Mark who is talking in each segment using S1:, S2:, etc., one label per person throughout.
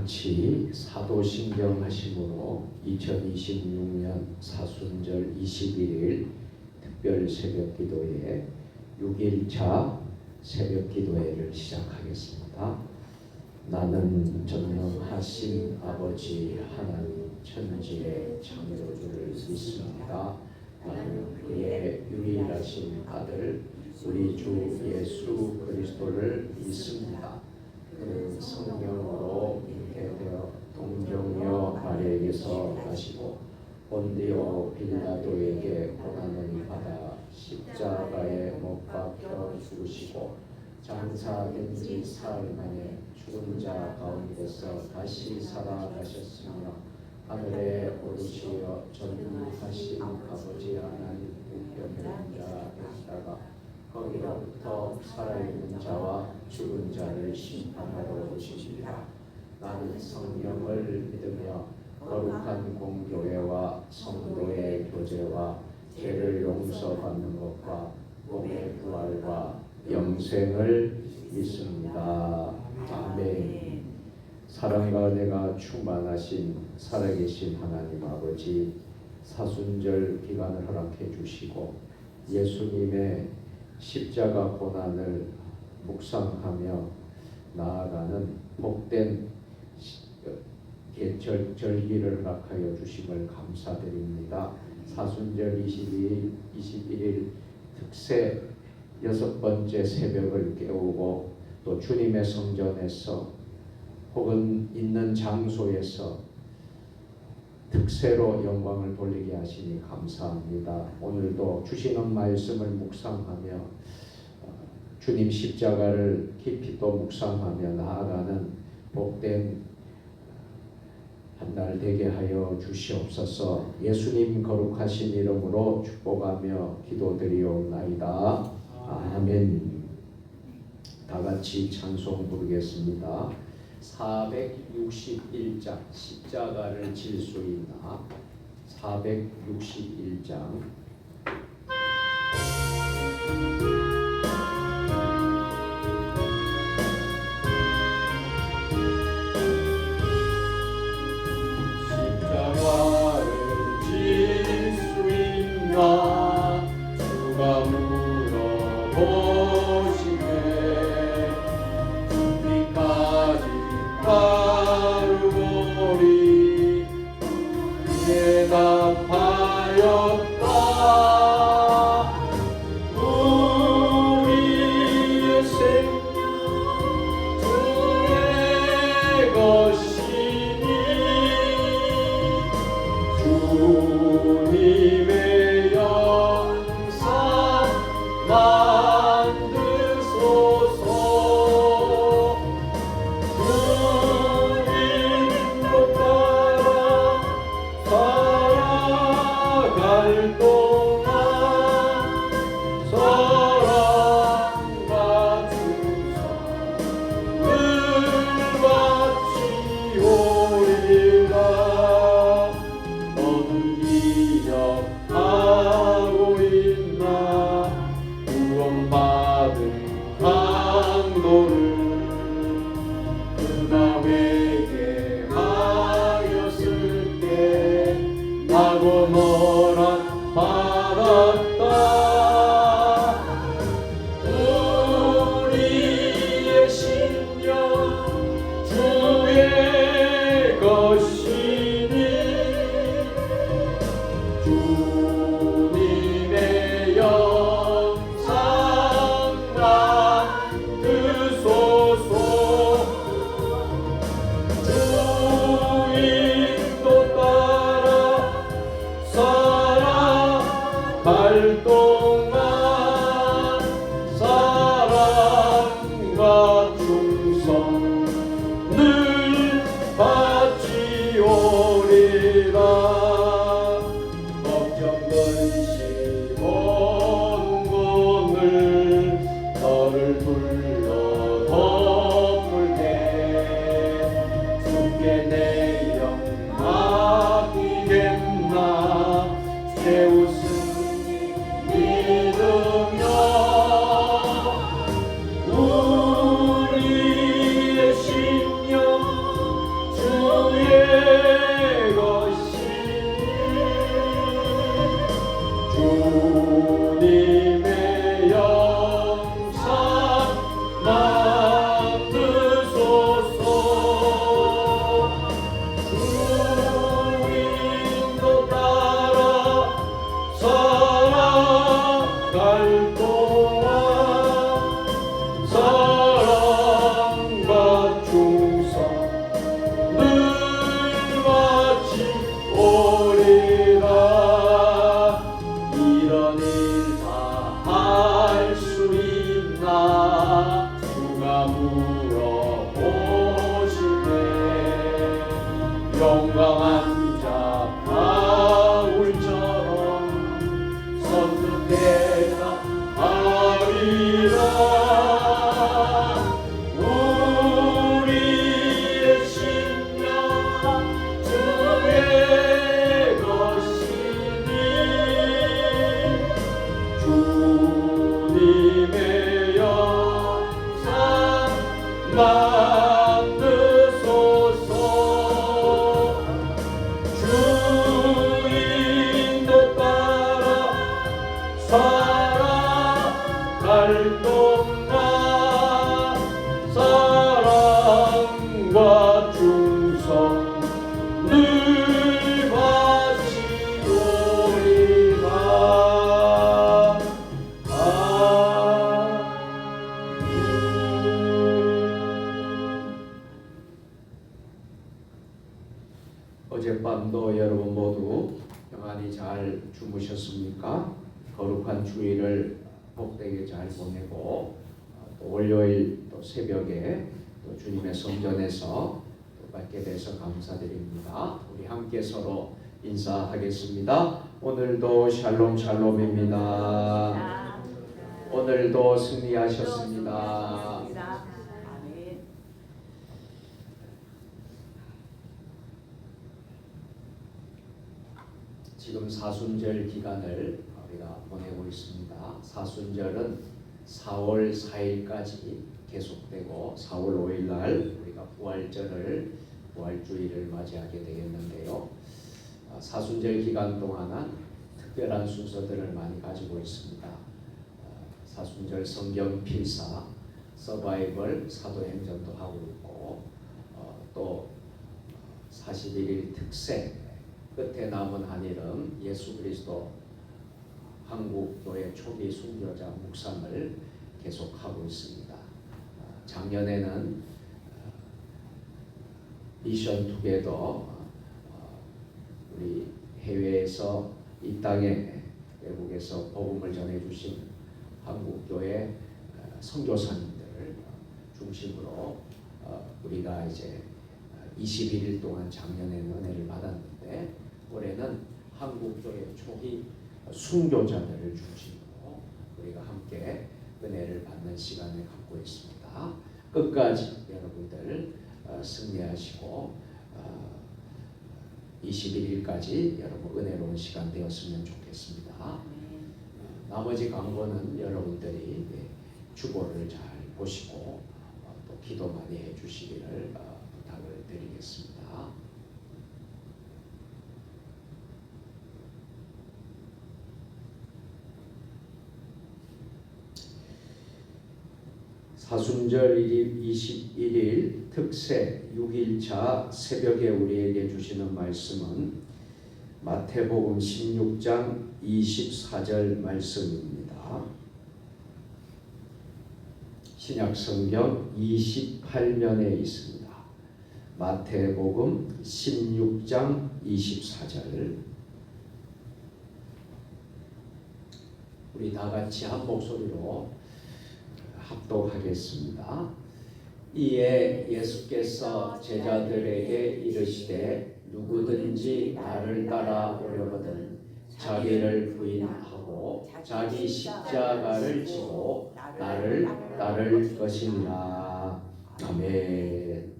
S1: 같이 사도신경 하심으로 2026년 사순절 21일 특별 새벽기도회 6일차 새벽기도회를 시작하겠습니다. 나는 전능하신 아버지 하나님 천지의 창조주를 믿습니다. 나는 그의 유일하신 아들 우리 주 예수 그리스도를 믿습니다. 그는 성령으로 잉태되어 동정녀 마리아에게서 나시고 본디오 빌라도에게 고난을 받아 십자가에 못 박혀 죽으시고 장사된 지 사흘 만에 죽은 자 가운데서 다시 살아가셨으며 하늘에 오르시어 전능하신 아버지 하나님 우편에 앉아 계시다가 거기로부터 살아있는 자와 죽은 자를 심판하러 오시리라. 나는 성령을 믿으며 거룩한 공교회와 성도의 교제와 죄를 용서받는 것과 몸의 부활과 영생을 믿습니다. 아멘. 사랑과 은혜가 충만하신 살아계신 하나님 아버지, 사순절 기간을 허락해 주시고 예수님의 십자가 고난을 묵상하며 나아가는 복된 절기를 허락하여 주심을 감사드립니다. 사순절 21일 특세 6번째 새벽을 깨우고 또 주님의 성전에서 혹은 있는 장소에서 특세로 영광을 돌리게 하시니 감사합니다. 오늘도 주시는 말씀을 묵상하며 주님 십자가를 깊이 또 묵상하며 나아가는 복된 한 날 되게 하여 주시옵소서. 예수님 거룩하신 이름으로 축복하며 기도드리옵나이다. 아멘. 다 같이 찬송 부르겠습니다. 461장 십자가를 질 수 있나 461장
S2: 십자가를 질 수 있나 누가 물어보시네 죽기까지 바르고리 대답하였다. 우리의 생명 주의 것이니 주님의 영상 만드소서. 주님도 따라 살아갈 동안 사랑과 주사를 바치오리라. 너는 기억하고 있나 구원받은 강도를 그가 회개하였을 때 나고 너란 받았다. 우리의 심령 주의 것이니 주님의 영상 만드소서.
S1: 어젯밤도 여러분 모두 평안히 잘 주무셨습니까? 거룩한 주일을 복되게 잘 보내고 또 월요일 또 새벽에 또 주님의 성전에서 또 뵙게 돼서 감사드립니다. 우리 함께 서로 인사하겠습니다. 오늘도 샬롬 샬롬입니다. 오늘도 승리하셨습니다. 지금 사순절 기간을 우리가 보내고 있습니다. 사순절은 4월 4일까지 계속되고 4월 5일 날 우리가 부활주일을 맞이하게 되겠는데요. 사순절 기간 동안은 특별한 순서들을 많이 가지고 있습니다. 사순절 성경 필사, 서바이벌, 사도행전도 하고 있고 또 41일 특세, 끝에 남은 한일은 예수 그리스도 한국교회 초기 순교자 묵상을 계속하고 있습니다. 작년에는 미션 투게더, 우리 해외에서 이 땅에 외국에서 복음을 전해주신 한국교회 선교사님들을 중심으로 우리가 이제 21일 동안 작년에는 은혜를 받았는데 올해는 한국교회 초기 순교자들을 중심으로 우리가 함께 은혜를 받는 시간을 갖고 있습니다. 끝까지 여러분들 승리하시고 21일까지 여러분 은혜로운 시간 되었으면 좋겠습니다. 나머지 광고는 여러분들이 주보를 잘 보시고 또 기도 많이 해주시기를 부탁을 드리겠습니다. 사순절 21일 특세 6일차 새벽에 우리에게 주시는 말씀은 마태복음 16장 24절 말씀입니다. 신약성경 28면에 있습니다. 마태복음 16장 24절. 우리 다 같이 한 목소리로 합독하겠습니다. 이에 예수께서 제자들에게 이르시되 누구든지 나를 따라오려거든 자기를 부인하고 자기 십자가를 지고 나를 따를 것이니라. 아멘.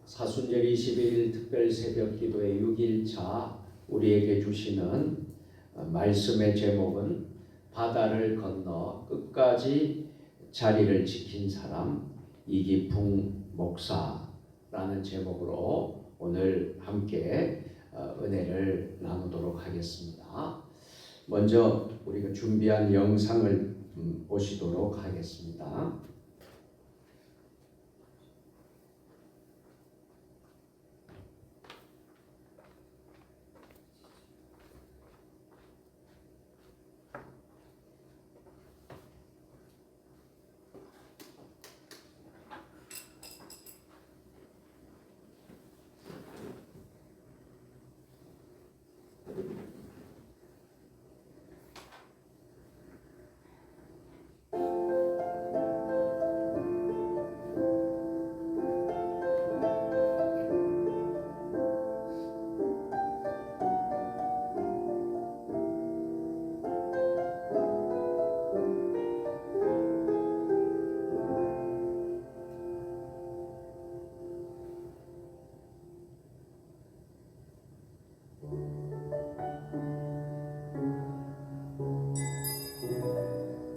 S1: 사순절 21일 특별 새벽 기도의 6일차 우리에게 주시는 말씀의 제목은 바다를 건너 끝까지 자리를 지킨 사람 이기풍 목사라는 제목으로 오늘 함께 은혜를 나누도록 하겠습니다. 먼저 우리가 준비한 영상을 보시도록 하겠습니다.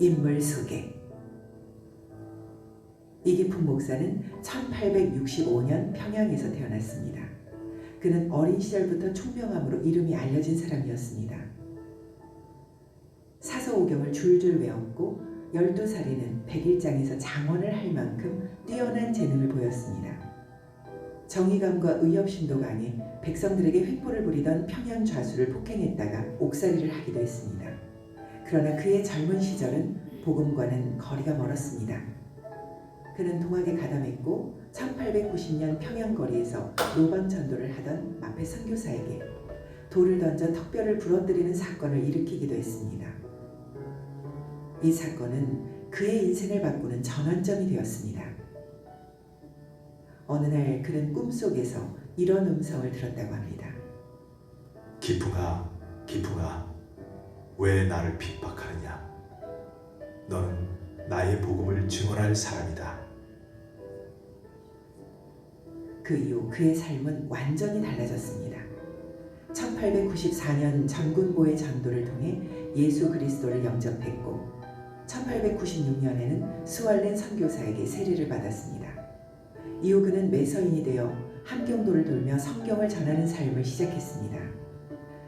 S3: 인물 소개. 이기풍 목사는 1865년 평양에서 태어났습니다. 그는 어린 시절부터 총명함으로 이름이 알려진 사람이었습니다. 사서오경을 줄줄 외웠고 12살에는 백일장에서 장원을 할 만큼 뛰어난 재능을 보였습니다. 정의감과 의협심도 강해 백성들에게 횡포를 부리던 평양 좌수를 폭행했다가 옥살이를 하기도 했습니다. 그러나 그의 젊은 시절은 복음과는 거리가 멀었습니다. 그는 동학에 가담했고 1890년 평양거리에서 노방 전도를 하던 마페 선교사에게 돌을 던져 턱뼈를 부러뜨리는 사건을 일으키기도 했습니다. 이 사건은 그의 인생을 바꾸는 전환점이 되었습니다. 어느 날 그는 꿈속에서 이런 음성을 들었다고 합니다.
S4: 기풍아, 기풍아, 왜 나를 핍박하느냐? 너는 나의 복음을 증언할 사람이다.
S3: 그 이후 그의 삶은 완전히 달라졌습니다. 1894년 전군보의 전도를 통해 예수 그리스도를 영접했고 1896년에는 스왈렌 선교사에게 세례를 받았습니다. 이후 그는 매서인이 되어 함경도를 돌며 성경을 전하는 삶을 시작했습니다.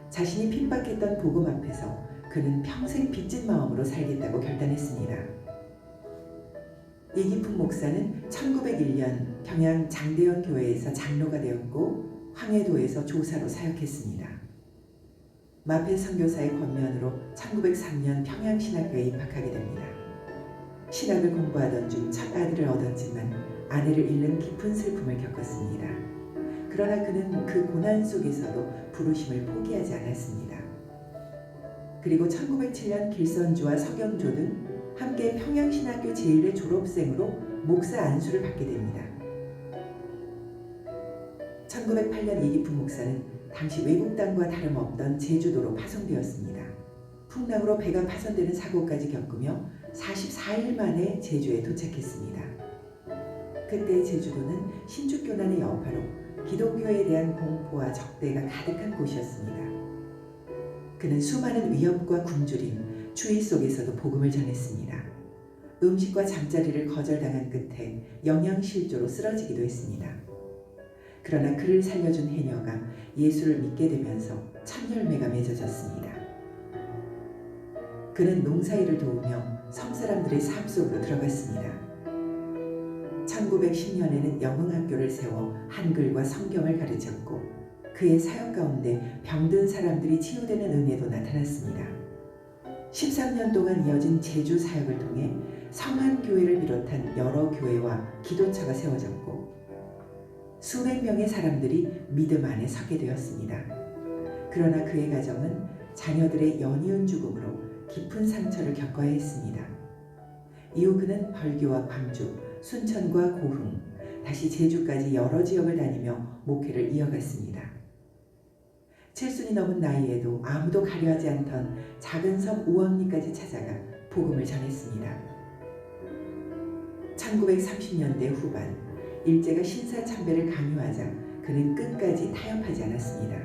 S3: 자신이 핍박했던 복음 앞에서 그는 평생 빚진 마음으로 살겠다고 결단했습니다. 이기품 목사는 1901년 평양 장대현 교회에서 장로가 되었고 황해도에서 조사로 사역했습니다. 마페 선교사의 권면으로 1903년 평양신학교에 입학하게 됩니다. 신학을 공부하던 중 첫 아들을 얻었지만 아내를 잃는 깊은 슬픔을 겪었습니다. 그러나 그는 그 고난 속에서도 부르심을 포기하지 않았습니다. 그리고 1907년 길선주와 서경조 등 함께 평양신학교 제1회 졸업생으로 목사 안수를 받게 됩니다. 1908년 이기품 목사는 당시 외국 땅과 다름없던 제주도로 파송되었습니다. 풍랑으로 배가 파손되는 사고까지 겪으며 44일 만에 제주에 도착했습니다. 그때 제주도는 신축교난의 여파로 기독교에 대한 공포와 적대가 가득한 곳이었습니다. 그는 수많은 위협과 굶주림, 추위 속에서도 복음을 전했습니다. 음식과 잠자리를 거절당한 끝에 영양실조로 쓰러지기도 했습니다. 그러나 그를 살려준 해녀가 예수를 믿게 되면서 첫 열매가 맺어졌습니다. 그는 농사일을 도우며 섬사람들의 삶 속으로 들어갔습니다. 1910년에는 영흥학교를 세워 한글과 성경을 가르쳤고 그의 사역 가운데 병든 사람들이 치유되는 은혜도 나타났습니다. 13년 동안 이어진 제주 사역을 통해 성안교회를 비롯한 여러 교회와 기도처가 세워졌고 수백 명의 사람들이 믿음 안에 서게 되었습니다. 그러나 그의 가정은 자녀들의 연이은 죽음으로 깊은 상처를 겪어야 했습니다. 이후 그는 벌교와 광주, 순천과 고흥, 다시 제주까지 여러 지역을 다니며 목회를 이어갔습니다. 7순이 넘은 나이에도 아무도 가려하지 않던 작은 섬 우왕리까지 찾아가 복음을 전했습니다. 1930년대 후반 일제가 신사참배를 강요하자 그는 끝까지 타협하지 않았습니다.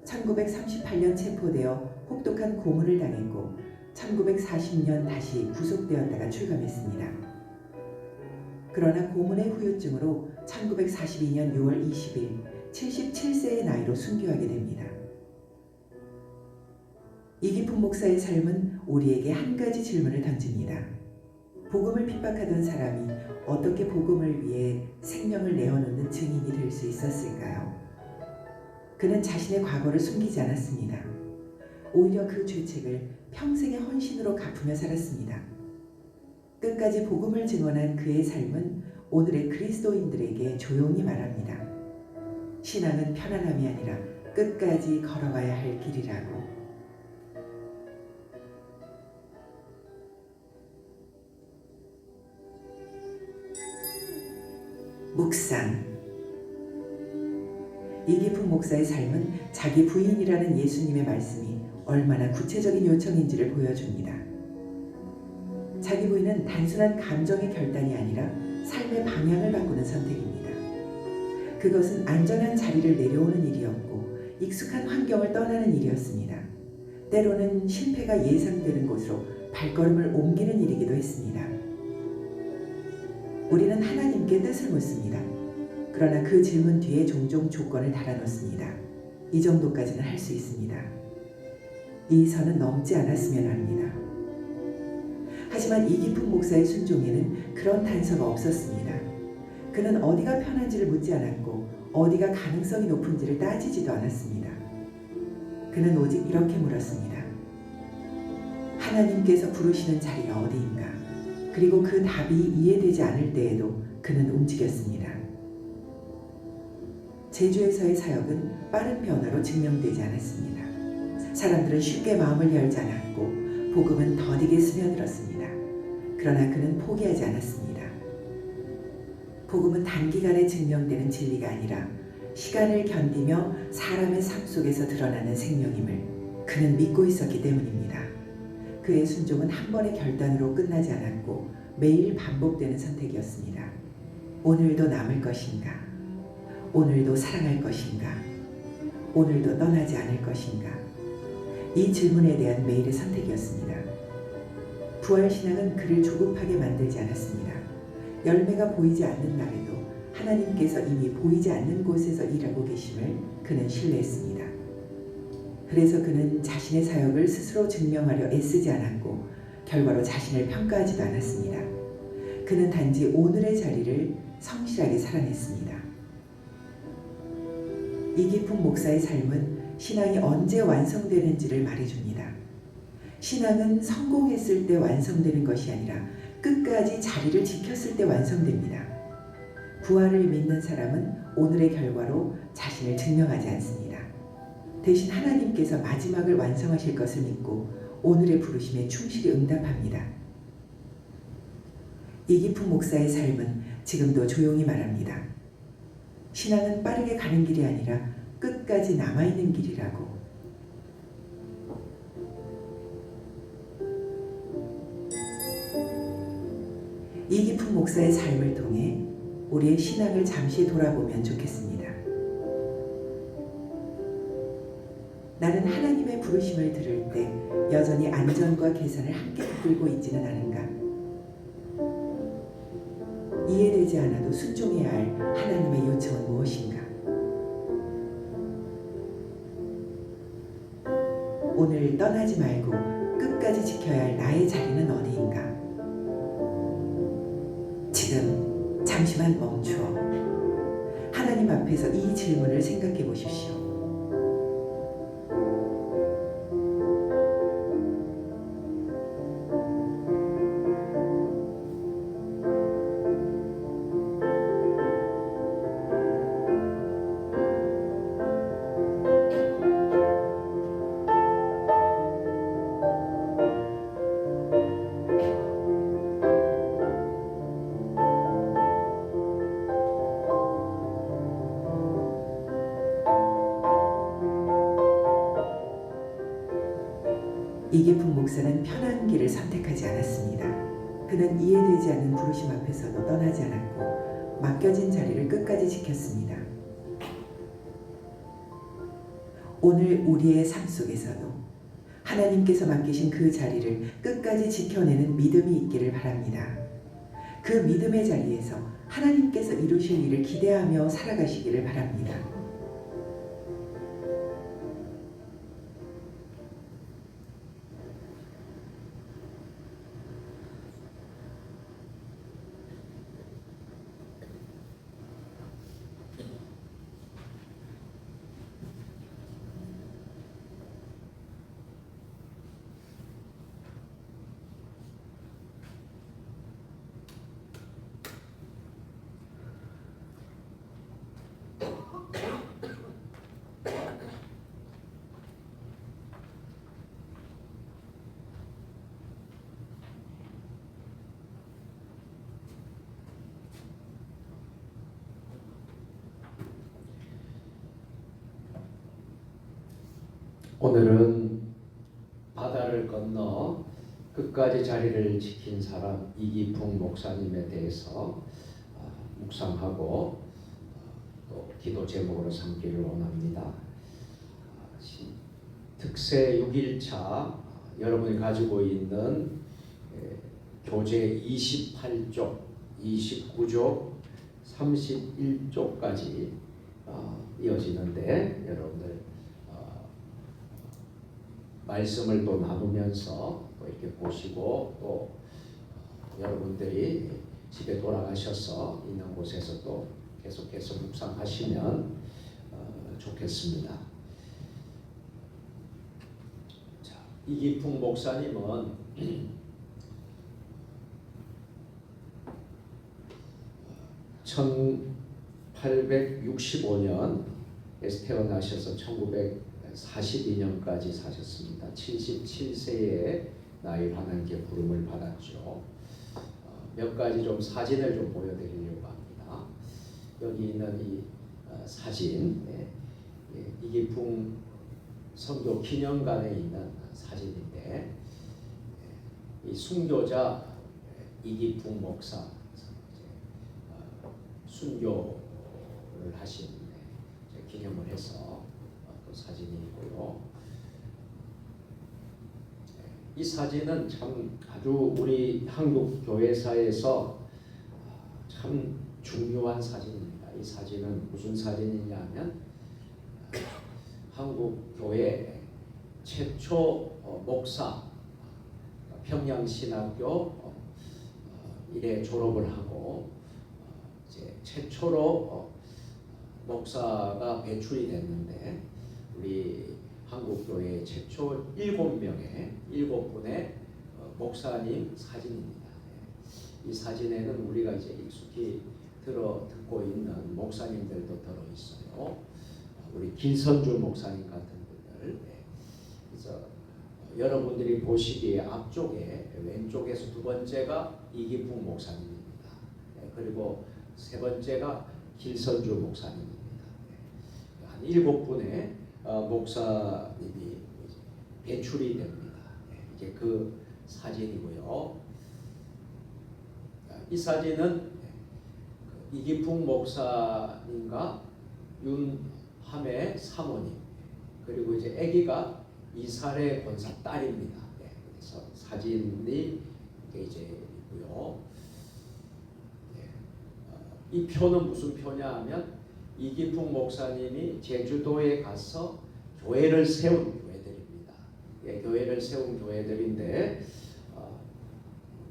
S3: 1938년 체포되어 혹독한 고문을 당했고 1940년 다시 구속되었다가 출감했습니다. 그러나 고문의 후유증으로 1942년 6월 20일 77세의 나이로 순교하게 됩니다. 이기품 목사의 삶은 우리에게 한 가지 질문을 던집니다. 복음을 핍박하던 사람이 어떻게 복음을 위해 생명을 내어놓는 증인이 될 수 있었을까요? 그는 자신의 과거를 숨기지 않았습니다. 오히려 그 죄책을 평생의 헌신으로 갚으며 살았습니다. 끝까지 복음을 증언한 그의 삶은 오늘의 그리스도인들에게 조용히 말합니다. 신앙은 편안함이 아니라 끝까지 걸어가야 할 길이라고. 묵상. 이기품 목사의 삶은 자기 부인이라는 예수님의 말씀이 얼마나 구체적인 요청인지를 보여줍니다. 자기 부인은 단순한 감정의 결단이 아니라 삶의 방향을 바꾸는 선택입니다. 그것은 안전한 자리를 내려오는 일이었고 익숙한 환경을 떠나는 일이었습니다. 때로는 실패가 예상되는 곳으로 발걸음을 옮기는 일이기도 했습니다. 우리는 하나님께 뜻을 묻습니다. 그러나 그 질문 뒤에 종종 조건을 달아놓습니다. 이 정도까지는 할 수 있습니다. 이 선은 넘지 않았으면 합니다. 하지만 이기품 목사의 순종에는 그런 단서가 없었습니다. 그는 어디가 편한지를 묻지 않았고 어디가 가능성이 높은지를 따지지도 않았습니다. 그는 오직 이렇게 물었습니다. 하나님께서 부르시는 자리가 어디인가? 그리고 그 답이 이해되지 않을 때에도 그는 움직였습니다. 제주에서의 사역은 빠른 변화로 증명되지 않았습니다. 사람들은 쉽게 마음을 열지 않았고 복음은 더디게 스며들었습니다. 그러나 그는 포기하지 않았습니다. 복음은 단기간에 증명되는 진리가 아니라 시간을 견디며 사람의 삶 속에서 드러나는 생명임을 그는 믿고 있었기 때문입니다. 그의 순종은 한 번의 결단으로 끝나지 않았고 매일 반복되는 선택이었습니다. 오늘도 남을 것인가? 오늘도 사랑할 것인가? 오늘도 떠나지 않을 것인가? 이 질문에 대한 매일의 선택이었습니다. 부활신앙은 그를 조급하게 만들지 않았습니다. 열매가 보이지 않는 날에도 하나님께서 이미 보이지 않는 곳에서 일하고 계심을 그는 신뢰했습니다. 그래서 그는 자신의 사역을 스스로 증명하려 애쓰지 않았고 결과로 자신을 평가하지도 않았습니다. 그는 단지 오늘의 자리를 성실하게 살아냈습니다. 이기풍 목사의 삶은 신앙이 언제 완성되는지를 말해줍니다. 신앙은 성공했을 때 완성되는 것이 아니라 끝까지 자리를 지켰을 때 완성됩니다. 부활을 믿는 사람은 오늘의 결과로 자신을 증명하지 않습니다. 대신 하나님께서 마지막을 완성하실 것을 믿고 오늘의 부르심에 충실히 응답합니다. 이기풍 목사의 삶은 지금도 조용히 말합니다. 신앙은 빠르게 가는 길이 아니라 끝까지 남아있는 길이라고. 이기풍 목사의 삶을 통해 우리의 신앙을 잠시 돌아보면 좋겠습니다. 나는 하나님의 부르심을 들을 때 여전히 안전과 계산을 함께 붙들고 있지는 않은가? 이해되지 않아도 순종해야 할 하나님의 요청은 무엇인가? 오늘 떠나지 말고 끝까지 지켜야 할 나의 자리는 어디인가? 지금 잠시만 멈추어 하나님 앞에서 이 질문을 생각해 보십시오. 이기풍 목사는 편한 길을 선택하지 않았습니다. 그는 이해되지 않는 부르심 앞에서도 떠나지 않았고 맡겨진 자리를 끝까지 지켰습니다. 오늘 우리의 삶 속에서도 하나님께서 맡기신 그 자리를 끝까지 지켜내는 믿음이 있기를 바랍니다. 그 믿음의 자리에서 하나님께서 이루실 일을 기대하며 살아가시기를 바랍니다.
S1: 오늘은 바다를 건너 끝까지 자리를 지킨 사람 이기풍 목사님에 대해서 묵상하고 또 기도 제목으로 삼기를 원합니다. 특세 6일차 여러분이 가지고 있는 교재 28쪽, 29쪽, 31쪽까지 이어지는데 여러분들 말씀을 또 나누면서 또 이렇게 보시고 또 여러분들이 집에 돌아가셔서 있는 곳에서 또 계속해서 묵상하시면 좋겠습니다. 자, 이기풍 목사님은 1865년에 태어나셔서 1942년까지 사셨습니다. 77세에 나이 하나님께 부름을 받았죠. 몇 가지 좀 사진을 좀 보여드리려고 합니다. 여기 있는 이 사진, 이기풍 선교 기념관에 있는 사진인데, 이 순교자 이기풍 목사 순교를 하신 기념을 해서 또 사진이 있고요. 이 사진은 참 아주 우리 한국 교회사에서 참 중요한 사진입니다. 이 사진은 무슨 사진이냐면 한국 교회 최초 목사, 평양신학교 이래 졸업을 하고 이제 최초로 목사가 배출이 됐는데, 우리 한국교회 최초 7분의 목사님 사진입니다. 이 사진에는 우리가 이제 익숙히 듣고 있는 목사님들도 들어 있어요. 우리 길선주 목사님 같은 분들. 그래서 여러분들이 보시기에 앞쪽에 왼쪽에서 두 번째가 이기풍 목사님입니다. 그리고 세 번째가 길선주 목사님입니다. 한 7분의 목사님이 배출이 됩니다. 이게 그 사진이고요. 이 사진은 이기풍 목사님과 윤함의 사모님, 그리고 이제 아기가 이사례 권사 딸입니다. 그래서 사진이 이제 있고요. 이 표는 무슨 표냐 하면 이기풍 목사님이 제주도에 가서 교회를 세운 교회들입니다. 교회를 세운 교회들인데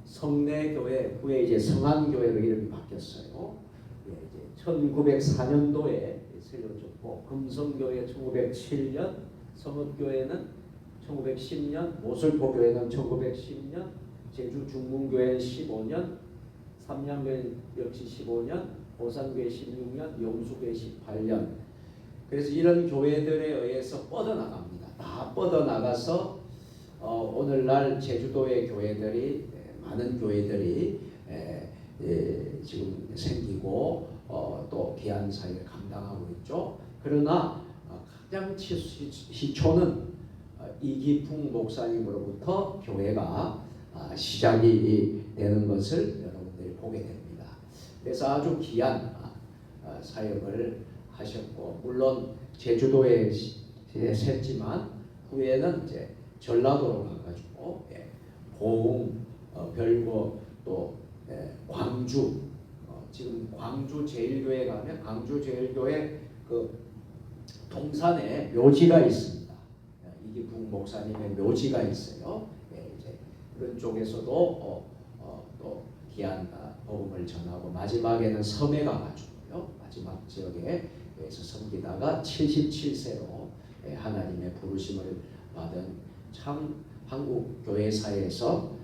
S1: 성내교회 후에 이제 성안교회로 이름이 바뀌었어요. 이제 1904년도에 세워졌고, 금성교회 1907년, 성읍교회는 1910년, 모슬포교회는 1910년, 제주 중문교회는 15년, 삼양교회 역시 15년, 보산교회 16년, 용수교회 18년. 그래서 이런 교회들에 의해서 뻗어나갑니다. 다 뻗어나가서 오늘날 제주도의 교회들이, 많은 교회들이 지금 생기고 또 귀한 사역을 감당하고 있죠. 그러나 가장 시초는 이기풍 목사님으로부터 교회가 시작이 되는 것을 여러분들이 보게 됩니다. 그래서 아주 귀한 사역을 하셨고, 물론 제주도에 샜지만 후에는 이제 전라도로 가가지고 고흥, 별거, 또 광주, 지금 광주 제일교회 가면 광주 제일교회 그 동산에 묘지가 있습니다. 이기풍 목사님의 묘지가 있어요. 이제 그런 쪽에서도 또 귀한 복음을 전하고, 마지막에는 섬에 가가지고요, 마지막 지역에서 섬기다가 77세로 하나님의 부르심을 받은 참 한국 교회사에서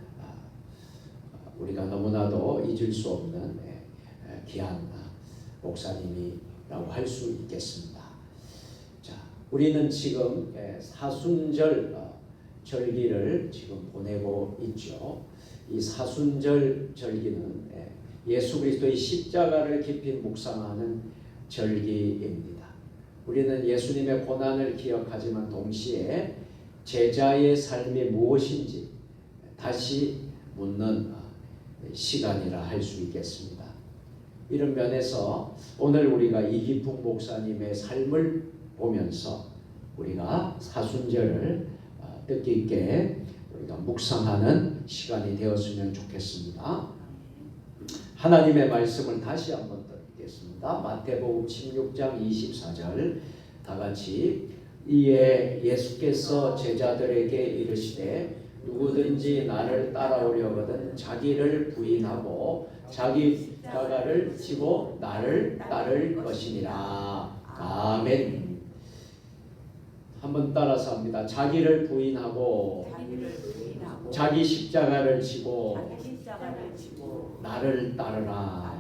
S1: 우리가 너무나도 잊을 수 없는 귀한 목사님이라고 할 수 있겠습니다. 자, 우리는 지금 사순절 절기를 지금 보내고 있죠. 이 사순절 절기는 예수 그리스도의 십자가를 깊이 묵상하는 절기입니다. 우리는 예수님의 고난을 기억하지만 동시에 제자의 삶이 무엇인지 다시 묻는 시간이라 할 수 있겠습니다. 이런 면에서 오늘 우리가 이기풍 목사님의 삶을 보면서 우리가 사순절을 뜻깊게 우리가 묵상하는 시간이 되었으면 좋겠습니다. 하나님의 말씀을 다시 한번 듣겠습니다. 마태복음 16장 24절 다 같이, 이에 예수께서 제자들에게 이르시되 누구든지 나를 따라오려거든 자기를 부인하고 자기 십자가를 지고 나를 따를 것이니라. 아멘. 한번 따라서 합니다. 자기를 부인하고 자기 십자가를 지고 나를 따르라.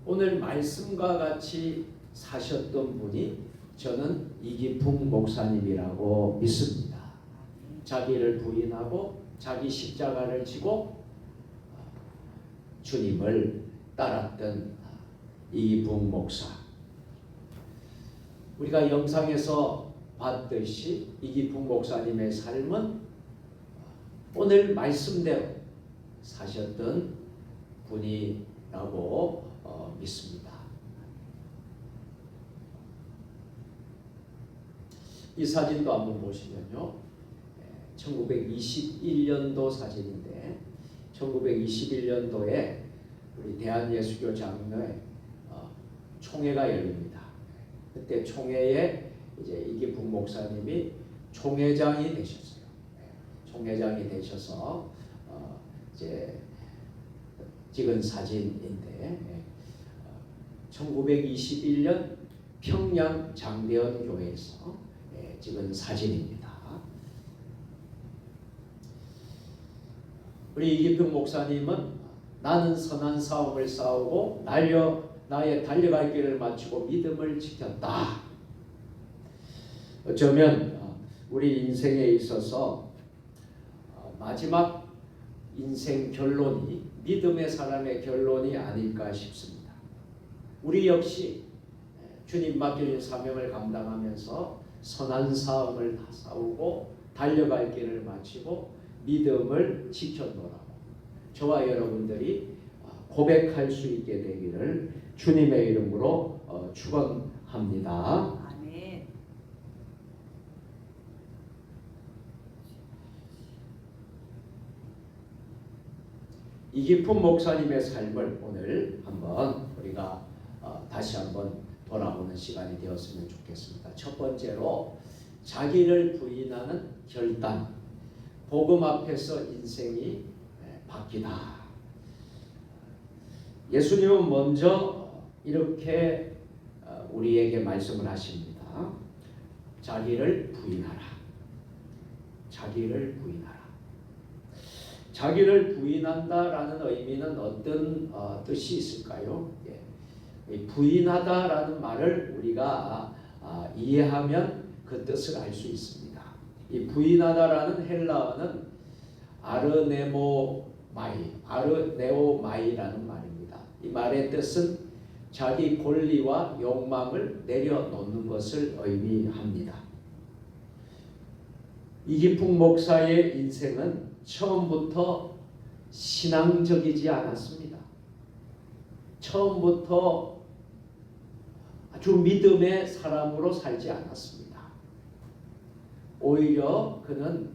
S1: 오늘 말씀과 같이 사셨던 분이 저는 이기풍 목사님이라고 믿습니다. 자기를 부인하고 자기 십자가를 지고 주님을 따랐던 이기풍 목사. 우리가 영상에서 봤듯이 이기풍 목사님의 삶은 오늘 말씀대로 사셨던 분이라고 믿습니다. 이 사진도 한번 보시면요, 1921년도 사진인데 1921년도에 우리 대한예수교 장로회 총회가 열립니다. 그때 총회에 이제 이기풍 목사님이 총회장이 되셨어요. 총회장이 되셔서 이제 찍은 사진인데 1921년 평양 장대원 교회에서 찍은 사진입니다. 우리 이기풍 목사님은 나는 선한 싸움을 싸우고 나의 달려갈 길을 마치고 믿음을 지켰다. 어쩌면 우리 인생에 있어서 마지막 인생 결론이 믿음의 사람의 결론이 아닐까 싶습니다. 우리 역시 주님 맡겨진 사명을 감당하면서 선한 싸움을 다 싸우고 달려갈 길을 마치고 믿음을 지켜노라고 저와 여러분들이 고백할 수 있게 되기를 주님의 이름으로 축원합니다.
S3: 아멘.
S1: 이기풍 목사님의 삶을 오늘 한번 우리가 다시 한번 돌아보는 시간이 되었으면 좋겠습니다. 첫 번째로 자기를 부인하는 결단, 복음 앞에서 인생이 바뀌다. 예수님은 먼저 이렇게 우리에게 말씀을 하십니다. 자기를 부인하라. 자기를 부인하라. 자기를 부인한다라는 의미는 어떤 뜻이 있을까요? 부인하다라는 말을 우리가 이해하면 그 뜻을 알 수 있습니다. 이 부인하다라는 헬라어는 아르네오마이라는 말입니다. 이 말의 뜻은 자기 권리와 욕망을 내려놓는 것을 의미합니다. 이기풍 목사의 인생은 처음부터 신앙적이지 않았습니다. 처음부터 아주 믿음의 사람으로 살지 않았습니다. 오히려 그는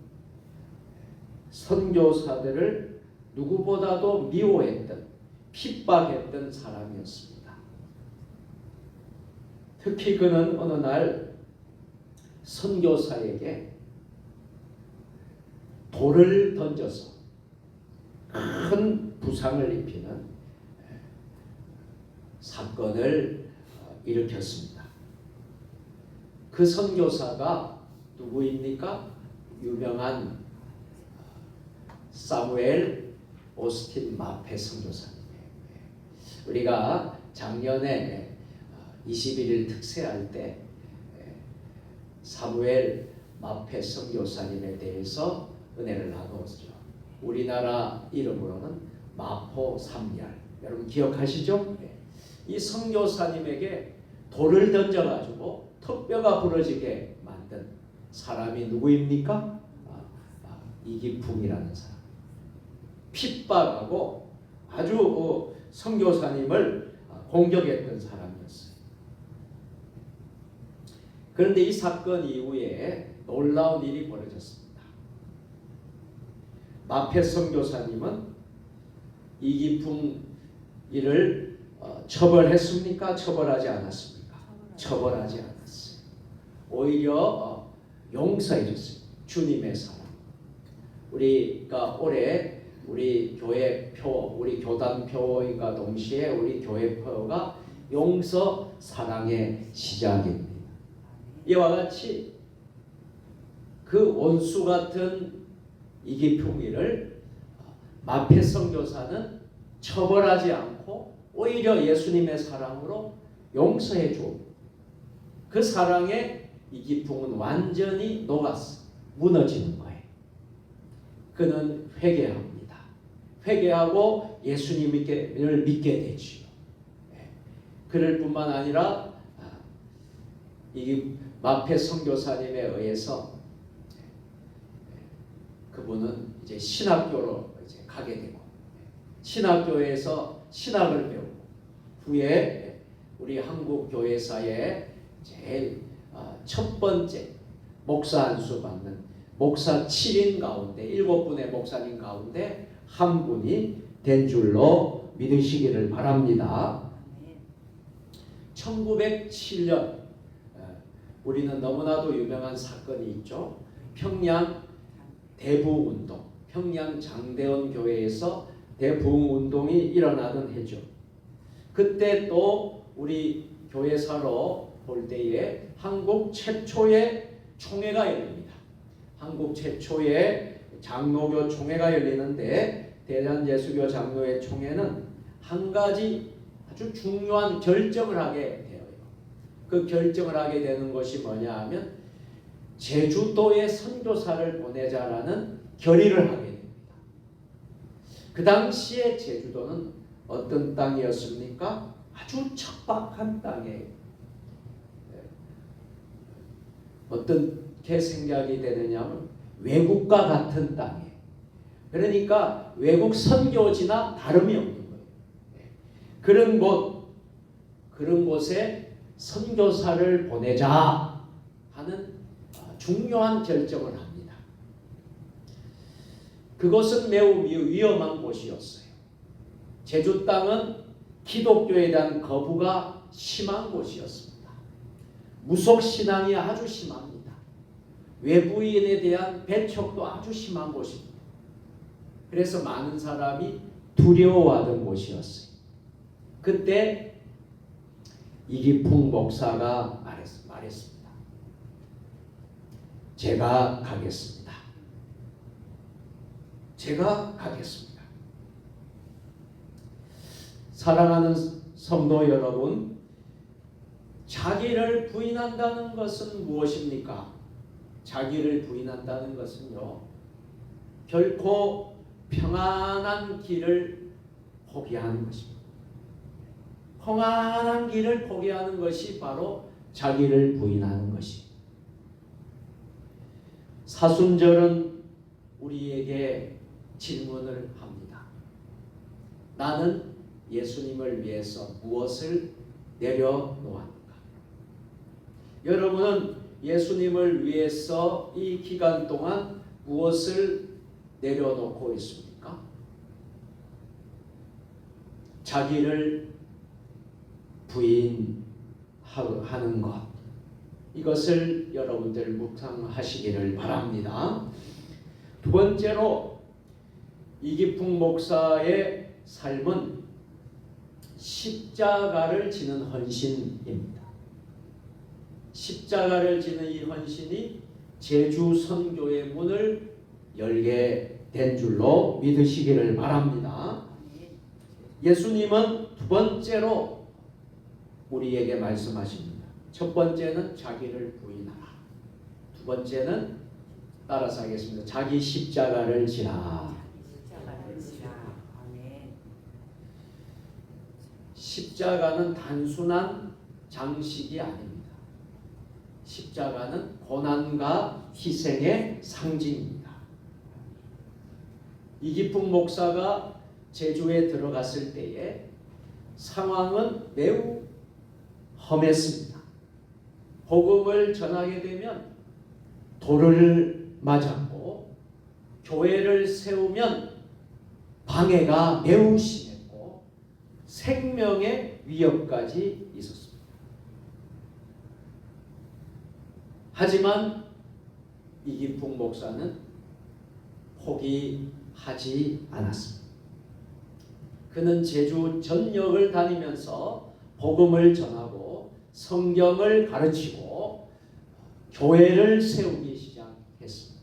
S1: 선교사들을 누구보다도 미워했던, 핍박했던 사람이었습니다. 특히 그는 어느 날 선교사에게 돌을 던져서 큰 부상을 입히는 사건을 일으켰습니다. 그 선교사가 누구입니까? 유명한 사무엘 오스틴 마페 선교사님이에요. 우리가 작년에 21일 특세할 때 사무엘 마페 선교사님에 대해서 은혜를 나누었죠. 우리나라 이름으로는 마포 삼열. 여러분 기억하시죠? 이 선교사님에게 돌을 던져가지고 턱뼈가 부러지게 만든 사람이 누구입니까? 이기풍이라는 사람. 핍박하고 아주 선교사님을 공격했던 사람이었어요. 그런데 이 사건 이후에 놀라운 일이 벌어졌습니다. 마페 선교사님은 이기풍 일을 처벌했습니까? 처벌하지 않았습니까? 처벌하지 않았어요. 오히려 용서해 줬어요. 주님의 사랑. 우리가 올해 우리 교회 표, 우리 교단 표인가 동시에 우리 교회 표가 용서 사랑의 시작입니다. 이와 같이 그 원수 같은 이기풍이를 마페 선교사는 처벌하지 않고 오히려 예수님의 사랑으로 용서해 주고 그 사랑에 이기풍은 완전히 녹았어. 무너지는 거예요. 그는 회개합니다. 회개하고 예수님을 믿게 되지요. 그럴 뿐만 아니라 이 마페 선교사님에 의해서 그분은 이제 신학교로 이제 가게 되고 신학교에서 신학을 배우고 후에 우리 한국 교회사의 제일 첫 번째 목사 안수 받는 목사 7인 가운데 7분의 목사님 가운데 한 분이 된 줄로 믿으시기를 바랍니다. 1907년 우리는 너무나도 유명한 사건이 있죠. 평양 대부운동, 평양 장대원 교회에서 대부운동이 일어나던 해죠. 그때 또 우리 교회사로 볼 때에 한국 최초의 총회가 열립니다. 한국 최초의 장로교 총회가 열리는데 대전예수교 장로회 총회는 한 가지 아주 중요한 결정을 하게 돼요. 그 결정을 하게 되는 것이 뭐냐 하면 제주도에 선교사를 보내자라는 결의를 하게 됩니다. 그 당시에 제주도는 어떤 땅이었습니까? 아주 척박한 땅이에요. 어떻게 생각이 되느냐면 외국과 같은 땅이에요. 그러니까 외국 선교지나 다름이 없는 거예요. 그런 곳에 선교사를 보내자 하는 중요한 결정을 합니다. 그것은 매우 위험한 곳이었어요. 제주 땅은 기독교에 대한 거부가 심한 곳이었습니다. 무속신앙이 아주 심합니다. 외부인에 대한 배척도 아주 심한 곳입니다. 그래서 많은 사람이 두려워하던 곳이었어요. 그때 이기풍 목사가 말했습니다. 제가 가겠습니다. 제가 가겠습니다. 사랑하는 성도 여러분, 자기를 부인한다는 것은 무엇입니까? 자기를 부인한다는 것은요, 결코 평안한 길을 포기하는 것입니다. 평안한 길을 포기하는 것이 바로 자기를 부인하는 것입니다. 사순절은 우리에게 질문을 합니다. 나는 예수님을 위해서 무엇을 내려놓았는가? 여러분은 예수님을 위해서 이 기간 동안 무엇을 내려놓고 있습니까? 자기를 부인하는 것, 이것을 여러분들 묵상하시기를 바랍니다. 두 번째로 이기풍 목사의 삶은 십자가를 지는 헌신입니다. 십자가를 지는 이 헌신이 제주 선교의 문을 열게 된 줄로 믿으시기를 바랍니다. 예수님은 두 번째로 우리에게 말씀하십니다. 첫 번째는 자기를 부인하라. 두 번째는 따라서 하겠습니다. 자기 십자가를 지라. 십자가는 단순한 장식이 아닙니다. 십자가는 고난과 희생의 상징입니다. 이기풍 목사가 제주에 들어갔을 때에 상황은 매우 험했습니다. 복음을 전하게 되면 돌을 맞았고 교회를 세우면 방해가 매우 심했고 생명의 위협까지 있었습니다. 하지만 이기풍 목사는 포기하지 않았습니다. 그는 제주 전역을 다니면서 복음을 전하고 성경을 가르치고 교회를 세우기 시작했습니다.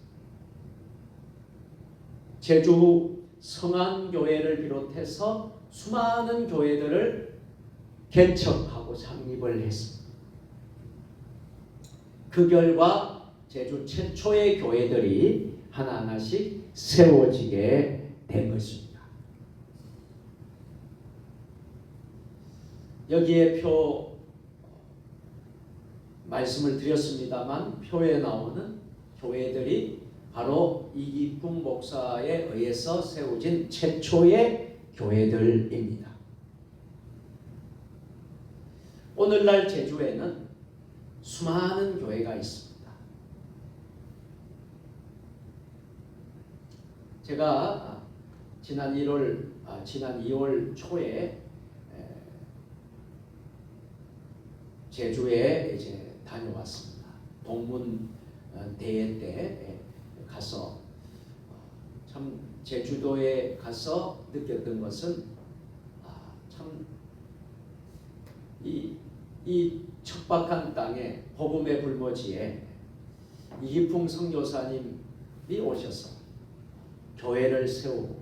S1: 제주 성안교회를 비롯해서 수많은 교회들을 개척하고 창립을 했습니다. 그 결과 제주 최초의 교회들이 하나하나씩 세워지게 된 것입니다. 여기에 표 말씀을 드렸습니다만 표에 나오는 교회들이 바로 이기풍 목사에 의해서 세워진 최초의 교회들입니다. 오늘날 제주에는 수많은 교회가 있습니다. 제가 지난 2월 초에 제주에 이제 다녀왔습니다. 동문 대회 때 가서 참 제주도에 가서 느꼈던 것은 참 이 척박한 땅에 복음의 불모지에 이기풍 선교사님이 오셔서 교회를 세우고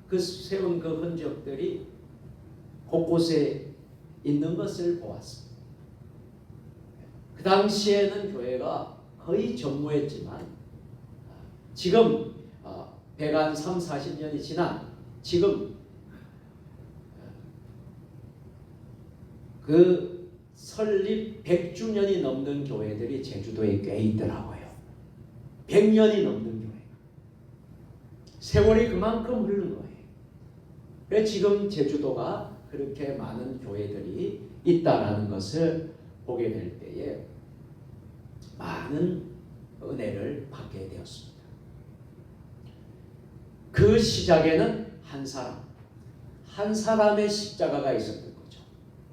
S1: 그 세운 그 흔적들이 곳곳에 있는 것을 보았습니다. 그 당시에는 교회가 거의 전무했지만 지금 배간 3, 40년이 지난 지금 그 설립 100주년이 넘는 교회들이 제주도에 꽤 있더라고요. 100년이 넘는 교회. 세월이 그만큼 흐르는 거예요. 그래서 지금 제주도가 그렇게 많은 교회들이 있다라는 것을 보게 될 때에 많은 은혜를 받게 되었습니다. 그 시작에는 한 사람의 십자가가 있었던 거죠.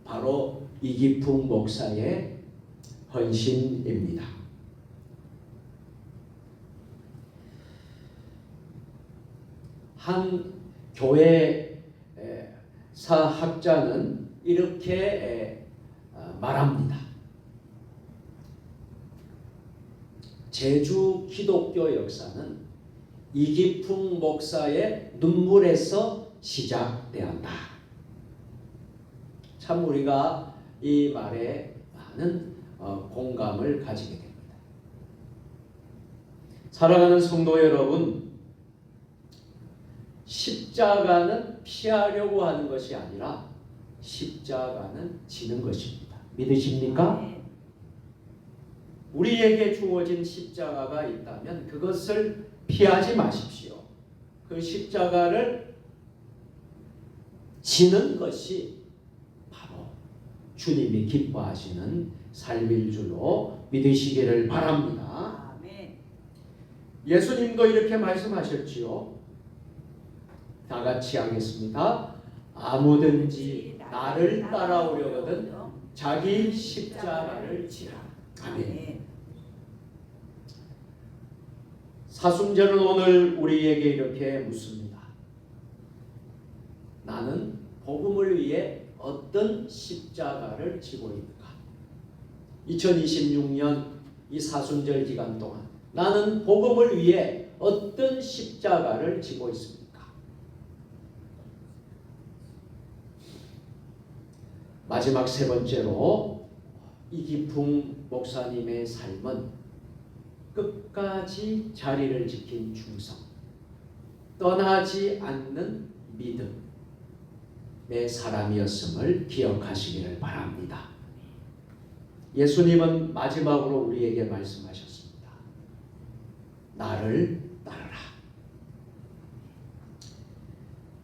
S1: 바로 이기풍 목사의 헌신입니다. 한 교회 사학자는 이렇게 말합니다. 제주 기독교 역사는 이기풍 목사의 눈물에서 시작되었다. 참 우리가 이 말에 많은 공감을 가지게 됩니다. 사랑하는 성도 여러분, 십자가는 피하려고 하는 것이 아니라 십자가는 지는 것입니다. 믿으십니까? 우리에게 주어진 십자가가 있다면 그것을 피하지 마십시오. 그 십자가를 지는 것이 바로 주님이 기뻐하시는 삶일 줄로 믿으시기를 바랍니다. 예수님도 이렇게 말씀하셨지요. 다 같이 하겠습니다. 아무든지 나를 따라오려거든 자기 십자가를 지라. 아멘. 사순절은 오늘 우리에게 이렇게 묻습니다. 나는 복음을 위해 어떤 십자가를 지고 있는가? 2026년 이 사순절 기간 동안 나는 복음을 위해 어떤 십자가를 지고 있습니까? 마지막 세 번째로 이기풍 목사님의 삶은 끝까지 자리를 지킨 충성, 떠나지 않는 믿음의 사람이었음을 기억하시기를 바랍니다. 예수님은 마지막으로 우리에게 말씀하셨습니다. 나를 따르라.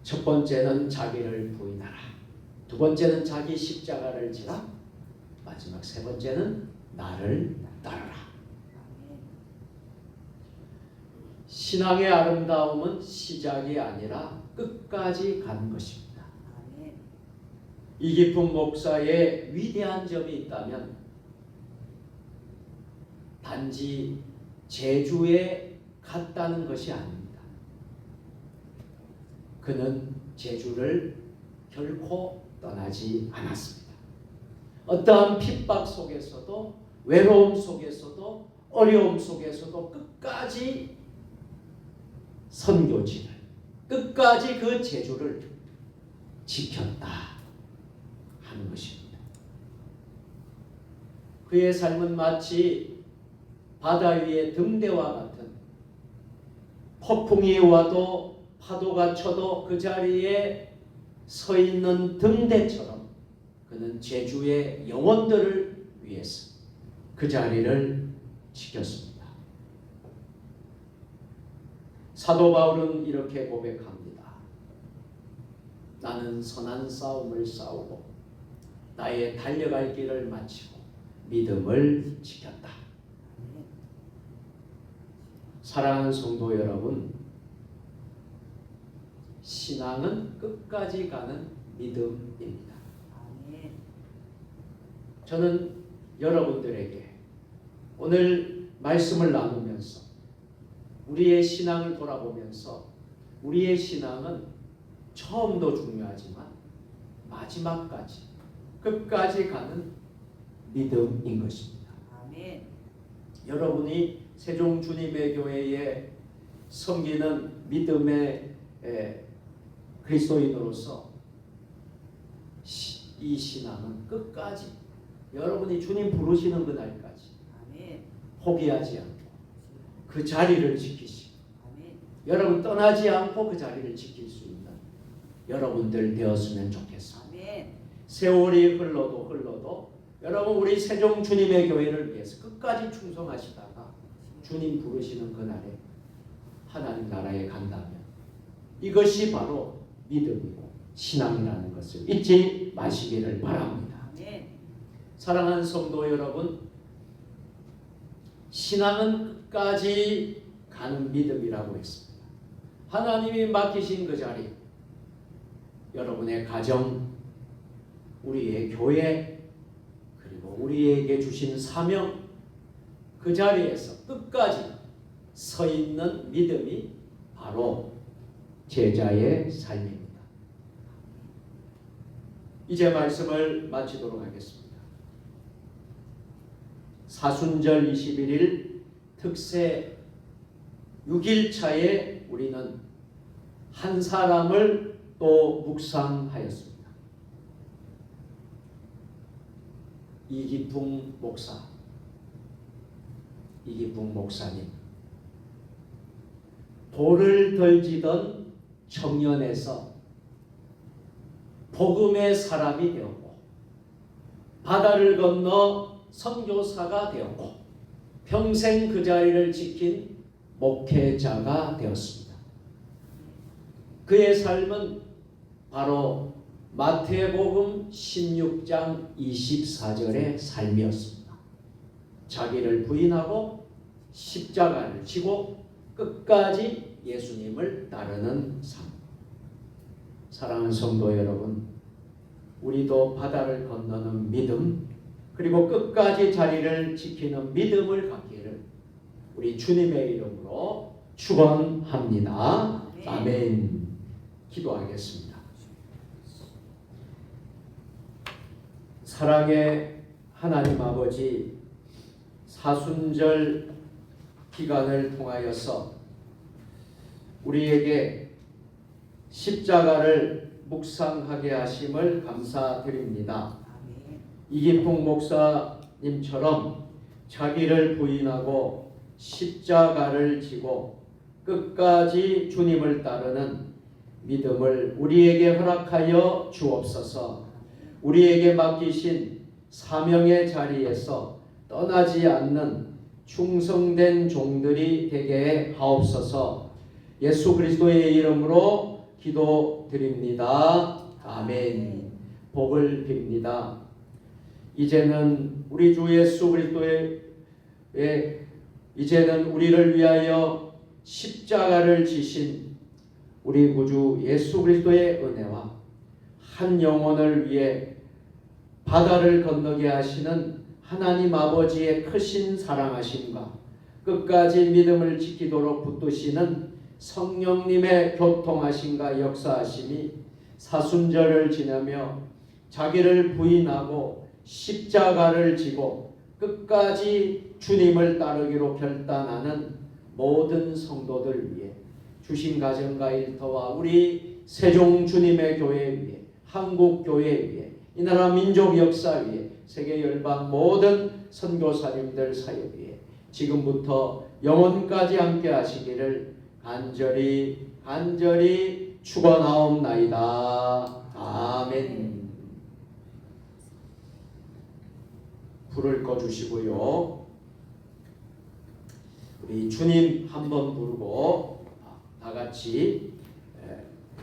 S1: 첫 번째는 자기를 부인하라. 두 번째는 자기 십자가를 지라. 마지막 세 번째는 나를 따르라. 신앙의 아름다움은 시작이 아니라 끝까지 가는 것입니다. 이기풍 목사의 위대한 점이 있다면 단지 제주에 갔다는 것이 아닙니다. 그는 제주를 결코 떠나지 않았습니다. 어떠한 핍박 속에서도 외로움 속에서도 어려움 속에서도 끝까지 선교진을 끝까지 그 재주를 지켰다 하는 것입니다. 그의 삶은 마치 바다 위의 등대와 같은, 폭풍이 와도 파도가 쳐도 그 자리에 서 있는 등대처럼 그는 제주의 영혼들을 위해서 그 자리를 지켰습니다. 사도 바울은 이렇게 고백합니다. 나는 선한 싸움을 싸우고 나의 달려갈 길을 마치고 믿음을 지켰다. 사랑하는 성도 여러분, 신앙은 끝까지 가는 믿음입니다. 저는 여러분들에게 오늘 말씀을 나누면서 우리의 신앙을 돌아보면서 우리의 신앙은 처음도 중요하지만 마지막까지 끝까지 가는 믿음인 것입니다.
S5: 아멘.
S1: 여러분이 세종 주님의 교회에 섬기는 믿음의 그리스도인으로서 이 신앙은 끝까지 여러분이 주님 부르시는 그날까지
S5: 아멘.
S1: 포기하지 않고 그 자리를 지키시고
S5: 아멘.
S1: 여러분 떠나지 않고 그 자리를 지킬 수 있는 여러분들 되었으면 좋겠습니다.
S5: 아멘.
S1: 세월이 흘러도 여러분 우리 세종 주님의 교회를 위해서 끝까지 충성하시다가 주님 부르시는 그날에 하나님 나라에 간다면 이것이 바로 믿음이고 신앙이라는 것을 잊지 마시기를 바랍니다.
S5: 아멘.
S1: 사랑하는 성도 여러분, 신앙은 끝까지 가는 믿음이라고 했습니다. 하나님이 맡기신 그 자리, 여러분의 가정, 우리의 교회, 그리고 우리에게 주신 사명, 그 자리에서 끝까지 서 있는 믿음이 바로 제자의 삶입니다. 이제 말씀을 마치도록 하겠습니다. 사순절 21일 특세 6일차에 우리는 한 사람을 또 묵상하였습니다. 이기풍 목사님, 돌을 덜지던 청년에서 복음의 사람이 되었고 바다를 건너 선교사가 되었고 평생 그 자리를 지킨 목회자가 되었습니다. 그의 삶은 바로 마태복음 16장 24절의 삶이었습니다. 자기를 부인하고 십자가를 지고 끝까지 예수님을 따르는 삶. 사랑하는 성도 여러분, 우리도 바다를 건너는 믿음, 그리고 끝까지 자리를 지키는 믿음을 갖기를 우리 주님의 이름으로 축원합니다. 아멘. 기도하겠습니다. 사랑의 하나님 아버지, 사순절 기간을 통하여서 우리에게 십자가를 묵상하게 하심을 감사드립니다.
S5: 아멘.
S1: 이기풍 목사님처럼 자기를 부인하고 십자가를 지고 끝까지 주님을 따르는 믿음을 우리에게 허락하여 주옵소서. 우리에게 맡기신 사명의 자리에서 떠나지 않는 충성된 종들이 되게 하옵소서. 예수 그리스도의 이름으로 기도드립니다. 아멘. 복을 빕니다. 이제는 우리 주 예수 그리스도의 이제는 우리를 위하여 십자가를 지신 우리 구주 예수 그리스도의 은혜와 한 영혼을 위해 바다를 건너게 하시는 하나님 아버지의 크신 사랑하심과 끝까지 믿음을 지키도록 붙드시는 성령님의 교통하심과 역사하심이 사순절을 지나며 자기를 부인하고 십자가를 지고 끝까지 주님을 따르기로 결단하는 모든 성도들 위해 주신 가정과 일터와 우리 세종 주님의 교회 위에, 한국 교회 위에, 이 나라 민족 역사 위에, 세계 열방 모든 선교사님들 사역 위에 지금부터 영원까지 함께 하시기를 간절히 축원하옵나이다. 아멘. 불을 꺼주시고요. 우리 주님 한번 부르고 다 같이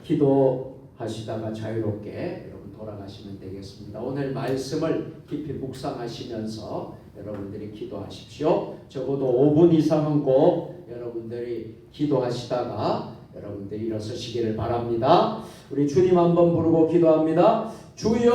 S1: 기도하시다가 자유롭게 여러분 돌아가시면 되겠습니다. 오늘 말씀을 깊이 묵상하시면서 여러분들이 기도하십시오. 적어도 5분 이상은 꼭 여러분들이 기도하시다가 여러분들이 일어서시기를 바랍니다. 우리 주님 한번 부르고 기도합니다. 주여